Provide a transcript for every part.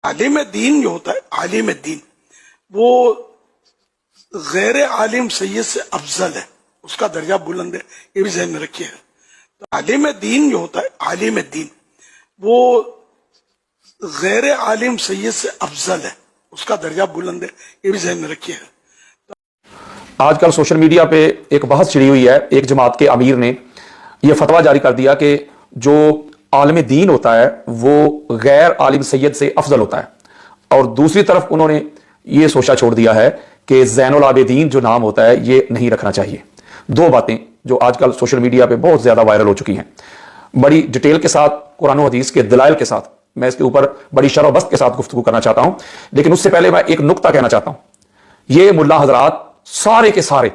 عالم دین جو ہوتا ہے عالم دین وہ غیر عالم سید سے افضل ہے، اس کا درجہ بلند ہے، یہ بھی ذہن میں رکھیے گا۔ تو عالم دین جو ہوتا ہے عالم دین وہ غیر عالم سید سے افضل ہے، اس کا درجہ بلند ہے، یہ بھی ذہن میں رکھیے گا۔ آج کل سوشل میڈیا پہ ایک بحث چھڑی ہوئی ہے، ایک جماعت کے امیر نے یہ فتویٰ جاری کر دیا کہ جو عالم دین ہوتا ہے وہ غیر عالم سید سے افضل ہوتا ہے، اور دوسری طرف انہوں نے یہ سوچا چھوڑ دیا ہے کہ زین العابدین جو نام ہوتا ہے یہ نہیں رکھنا چاہیے۔ دو باتیں جو آج کل سوشل میڈیا پہ بہت زیادہ وائرل ہو چکی ہیں، بڑی ڈیٹیل کے ساتھ قرآن و حدیث کے دلائل کے ساتھ میں اس کے اوپر بڑی شرح و بست کے ساتھ گفتگو کرنا چاہتا ہوں، لیکن اس سے پہلے میں ایک نقطہ کہنا چاہتا ہوں۔ یہ ملا حضرات سارے کے سارے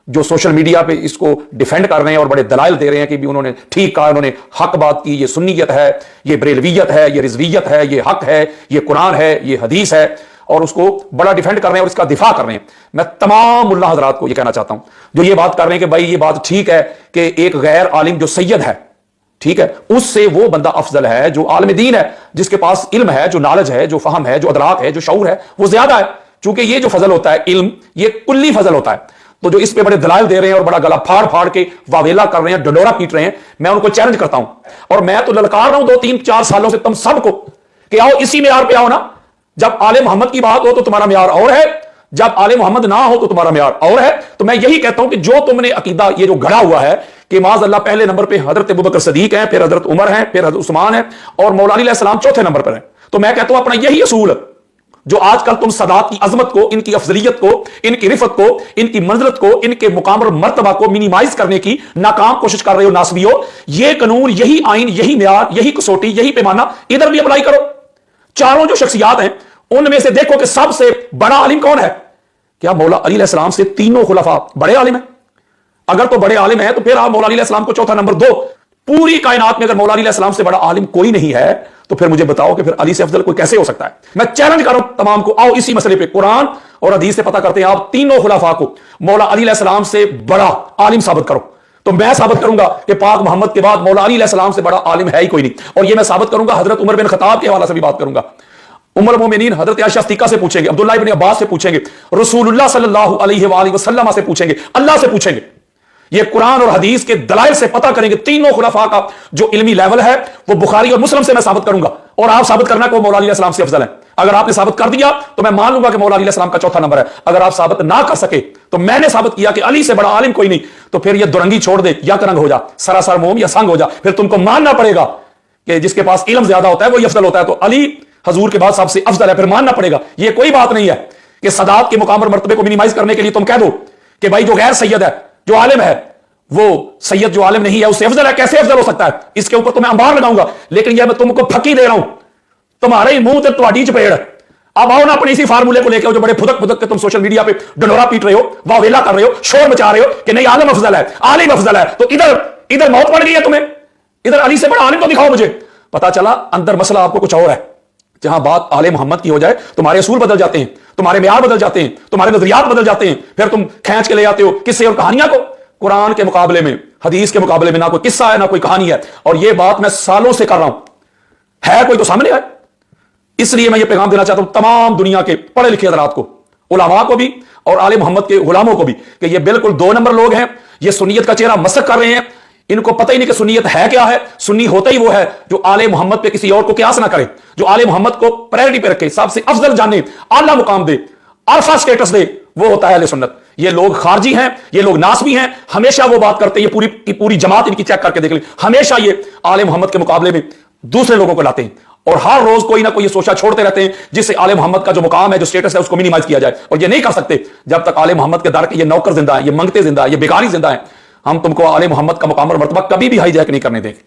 جو سوشل میڈیا پہ اس کو ڈیفینڈ کر رہے ہیں اور بڑے دلائل دے رہے ہیں کہ بھی انہوں نے ٹھیک کہا، انہوں نے حق بات کی، یہ سنیت ہے، یہ بریلویت ہے، یہ رضویت ہے، یہ حق ہے، یہ قرآن ہے، یہ حدیث ہے، اور اس کو بڑا ڈیفینڈ کر رہے ہیں اور اس کا دفاع کر رہے ہیں۔ میں تمام ملا حضرات کو یہ کہنا چاہتا ہوں جو یہ بات کر رہے ہیں کہ بھائی یہ بات ٹھیک ہے کہ ایک غیر عالم جو سید ہے، ٹھیک ہے، اس سے وہ بندہ افضل ہے جو عالم دین ہے، جس کے پاس علم ہے، جو نالج ہے، جو فہم ہے، جو ادراک ہے، جو شعور ہے، وہ زیادہ ہے۔ چونکہ یہ جو فضل ہوتا ہے علم، یہ کلی فضل ہوتا ہے، تو جو اس پہ بڑے دلائل دے رہے ہیں اور بڑا گلا پھاڑ پھاڑ کے واویلا کر رہے ہیں، ڈنڈورا پیٹ رہے ہیں، میں ان کو چیلنج کرتا ہوں اور میں تو للکار رہا ہوں 2-3-4 سالوں سے تم سب کو کہ آؤ اسی معیار پہ آؤ نا۔ جب آل محمد کی بات ہو تو تمہارا معیار اور ہے، جب آل محمد نہ ہو تو تمہارا معیار اور ہے۔ تو میں یہی کہتا ہوں کہ جو تم نے عقیدہ یہ جو گڑا ہوا ہے کہ معاذ اللہ پہلے نمبر پہ حضرت ابوبکر صدیق ہیں، پھر حضرت عمر ہیں، پھر حضرت عثمان ہیں، اور مولا علی علیہ السلام چوتھے نمبر پر ہیں، تو میں کہتا ہوں اپنا یہی اصول جو آج کل تم سادات کی عظمت کو، ان کی افضلیت کو، ان کی رفت کو، ان کی منزلت کو، ان کے مقام اور مرتبہ کو منیمائز کرنے کی ناکام کوشش کر رہے ہو ناسبیو، یہ قانون، یہی آئین، یہی معیار، یہی کسوٹی، یہی پیمانہ ادھر بھی اپلائی کرو۔ چاروں جو شخصیات ہیں ان میں سے دیکھو کہ سب سے بڑا عالم کون ہے؟ کیا مولا علی علیہ السلام سے تینوں خلفاء بڑے عالم ہیں؟ اگر تو بڑے عالم ہیں تو پھر آپ مولا علی علیہ السلام کو چوتھا نمبر دو۔ پوری کائنات میں اگر مولا علی علیہ السلام سے بڑا عالم کوئی نہیں ہے تو پھر مجھے بتاؤ کہ پھر علی سے افضل کوئی کیسے ہو سکتا ہے؟ میں چیلنج کر رہا ہوں تمام کو، آؤ اسی مسئلے پہ قرآن اور حدیث سے پتہ کرتے ہیں، آپ تینوں خلفاء کو مولا علی علیہ السلام سے بڑا عالم ثابت کرو۔ تو میں ثابت کروں گا کہ پاک محمد کے بعد مولا علی علیہ السلام سے بڑا عالم ہے ہی کوئی نہیں، اور یہ میں ثابت کروں گا حضرت عمر بن خطاب کے حوالے سے بھی بات کروں گا۔ ام المومنین حضرت عائشہ صدیقہ سے پوچھیں گے، عبداللہ ابن عباس سے پوچھیں گے، رسول اللہ صلی اللہ علیہ وآلہ وسلم سے پوچھیں گے، اللہ سے پوچھیں گے۔ یہ قرآن اور حدیث کے دلائل سے پتہ کریں گے تینوں خلفاء کا جو علمی لیول ہے وہ بخاری اور مسلم سے میں ثابت کروں گا، اور آپ ثابت کرنا کہ وہ مولا علی علیہ السلام سے افضل ہے۔ اگر آپ نے ثابت کر دیا تو میں مان لوں گا کہ مولا علی علیہ السلام کا چوتھا نمبر ہے۔ اگر آپ ثابت نہ کر سکے تو میں نے ثابت کیا کہ علی سے بڑا عالم کوئی نہیں، تو پھر یہ درنگی چھوڑ دے، یا کرنگ ہو جا، سراسر موم یا سنگ ہو جا، پھر تم کو ماننا پڑے گا کہ جس کے پاس علم زیادہ ہوتا ہے وہی افضل ہوتا ہے، تو علی حضور کے بعد سب سے افضل ہے، پھر ماننا پڑے گا۔ یہ کوئی بات نہیں ہے کہ صدات کے مقام اور مرتبے کو منیمائز کرنے کے لیے تم کہہ دو کہ بھائی جو غیر سید ہے، جو عالم ہے، وہ سید جو عالم نہیں ہے اس سے افضل ہے۔ کیسے افضل ہو سکتا ہے؟ اس کے اوپر تو میں انبار لگاؤں گا، لیکن یہ میں تم کو پھکی دے رہا ہوں، تمہارے منہ تے تواڈی چپیڑ۔ اب آؤ نا اپنے اسی فارمولے کو لے کے جو بڑے پھدک پھدک کے تم سوشل میڈیا پہ ڈنڈورا پیٹ رہے ہو، واویلا کر رہے ہو، شور مچا رہے ہو کہ نہیں عالم افضل ہے، عالم افضل ہے، تو ادھر موت پڑ گئی ہے تمہیں، ادھر علی سے بڑا عالم تو دکھاؤ مجھے۔ پتا چلا اندر مسئلہ آپ کو کچھ اور ہے۔ جہاں بات آل محمد کی ہو جائے تمہارے اصول بدل جاتے ہیں، تمہارے معیار بدل جاتے ہیں، تمہارے نظریات بدل جاتے ہیں، پھر تم کھینچ کے لے آتے ہو قصے اور کہانیاں کو۔ قرآن کے مقابلے میں، حدیث کے مقابلے میں نہ کوئی قصہ ہے نہ کوئی کہانی ہے، اور یہ بات میں سالوں سے کر رہا ہوں، ہے کوئی تو سامنے آئے۔ اس لیے میں یہ پیغام دینا چاہتا ہوں تمام دنیا کے پڑھے لکھے حضرات کو، علماء کو بھی اور آل محمد کے غلاموں کو بھی، کہ یہ بالکل 2 نمبر لوگ ہیں، یہ سنیت کا چہرہ مسخ کر رہے ہیں، ان کو پتہ ہی نہیں کہ سنیت ہے کیا ہے۔ سنی ہوتا ہی وہ ہے جو آل محمد پہ کسی اور کو قیاس نہ کرے، جو آل محمد کو پرائرٹی پہ رکھے، سب سے افضل جانے، اعلیٰ مقام دے، عرفہ سٹیٹس دے، وہ ہوتا ہے اہل سنت۔ یہ لوگ خارجی ہیں، یہ لوگ ناسبی ہیں، ہمیشہ وہ بات کرتے ہیں، یہ پوری جماعت ان کی چیک کر کے دیکھ لیں، ہمیشہ یہ آل محمد کے مقابلے میں دوسرے لوگوں کو لاتے ہیں، اور ہر روز کوئی نہ کوئی یہ سوچا چھوڑتے رہتے ہیں جس سے آل محمد کا جو مقام ہے، جو سٹیٹس ہے، اس کو منیمائز کیا جائے، اور یہ نہیں کر سکتے جب تک آل محمد کے در کے یہ نوکر زندہ ہیں، یہ منگتے زندہ ہیں، یہ بیکاری زندہ ہیں۔ ہم تم کو آل محمد کا مقام اور مرتبہ کبھی بھی ہائی جیک نہیں کرنے دیں گے۔